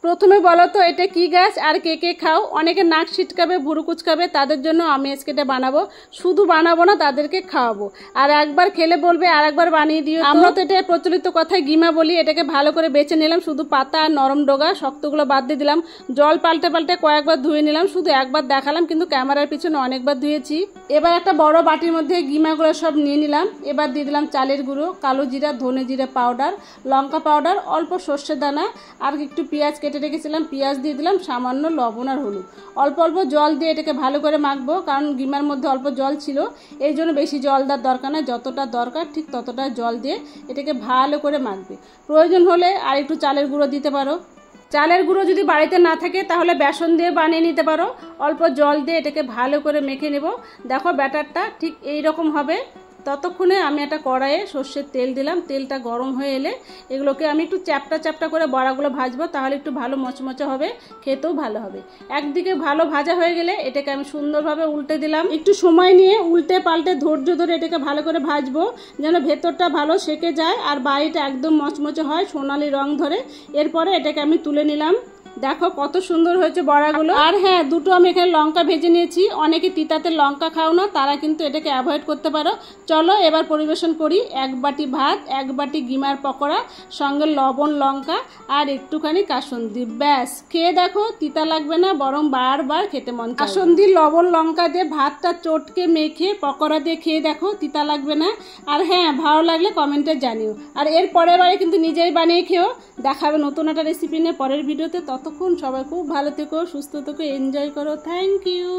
প্রথমে বলো তো এটা কি গাছ আর কে কে খাও? অনেকে নাক ছিটকাবে, ভুরু কুচকাবে, তাদের জন্য আমি আজকে এটা বানাবো। শুধু বানাবো না, তাদেরকে খাওয়াবো। আর একবার খেলে বলবে আর একবার বানিয়ে দিও। আমরা তো এটা প্রচলিত কথায় গিমা বলি। এটাকে ভালো করে বেছে নিলাম, শুধু পাতা আর নরম ডগা, শক্তগুলো বাদ দিয়ে দিলাম। জল পাল্টে পাল্টে কয়েকবার ধুয়ে নিলাম, শুধু একবার দেখালাম, কিন্তু ক্যামেরার পিছনে অনেকবার ধুয়েছি। এবার একটা বড় বাটির মধ্যে গিমাগুলো সব নিয়ে নিলাম। এবার দিয়ে দিলাম চালের গুঁড়ো, কালো জিরা, ধনে জিরা পাউডার, লঙ্কা পাউডার, অল্প সর্ষের দানা, আর একটু পেঁয়াজ কেটে রেখেছিলাম, পেঁয়াজ দিয়ে দিলাম, সামান্য লবণ আর হলুদ। অল্প অল্প জল দিয়ে এটাকে ভালো করে মাখবো, কারণ গিমার মধ্যে অল্প জল ছিল, এই জন্য বেশি জল দেওয়ার দরকার না। যতটা দরকার ঠিক ততটা জল দিয়ে এটাকে ভালো করে মাখবে। প্রয়োজন হলে আর একটু চালের গুঁড়ো দিতে পারো। চালের গুঁড়ো যদি বাড়িতে না থাকে তাহলে বেসন দিয়ে বানিয়ে নিতে পারো। অল্প জল দিয়ে এটাকে ভালো করে মেখে নেব। দেখো ব্যাটারটা ঠিক এই রকম হবে। ততক্ষণে আমি একটা কড়াইয়ে সর্ষের তেল দিলাম। তেলটা গরম হয়ে এলে এগুলোকে আমি একটু চ্যাপটা চ্যাপটা করে বড়াগুলো ভাজবো, তাহলে একটু ভালো মচমচে হবে, খেতেও ভালো হবে। একদিকে ভালো ভাজা হয়ে গেলে এটাকে আমি সুন্দরভাবে উল্টে দিলাম। একটু সময় নিয়ে উল্টে পাল্টে ধৈর্য ধরে এটাকে ভালো করে ভাজবো, যেন ভেতরটা ভালো সেকে যায় আর বাইরেটা একদম মচমচে হয়, সোনালি রং ধরে। এরপরে এটাকে আমি তুলে নিলাম। দেখো কত সুন্দর হয়েছে বড়াগুলো। আর হ্যাঁ, দুটো আমি এখানে লঙ্কা ভেজে নিয়েছি। অনেকে তিতাতে লঙ্কা খাও না, তারা কিন্তু এটাকে অ্যাভয়েড করতে পারো। চলো এবার পরিবেশন করি। এক বাটি ভাত, এক বাটি গিমার পকোড়া, সঙ্গে লবণ, লঙ্কা আর একটুখানি কাসুন্দি। ব্যাস, খেয়ে দেখো, তিতা লাগবে না, বরং বারবার খেতে মন চাইবে। কাসুন্দি, লবণ, লঙ্কা দিয়ে ভাতটা চটকে মেখে পকোড়া দিয়ে খেয়ে দেখো, তিতা লাগবে না। আর হ্যাঁ, ভালো লাগলে কমেন্টে জানিও। আর এর পরের বারে কিন্তু নিজেই বানিয়ে খেও। দেখাবে নতুন একটা রেসিপি নিয়ে পরের ভিডিওতে। ততক্ষণ সবাই খুব ভালো থেকো, সুস্থ থেকো, এনজয় করো। Thank you.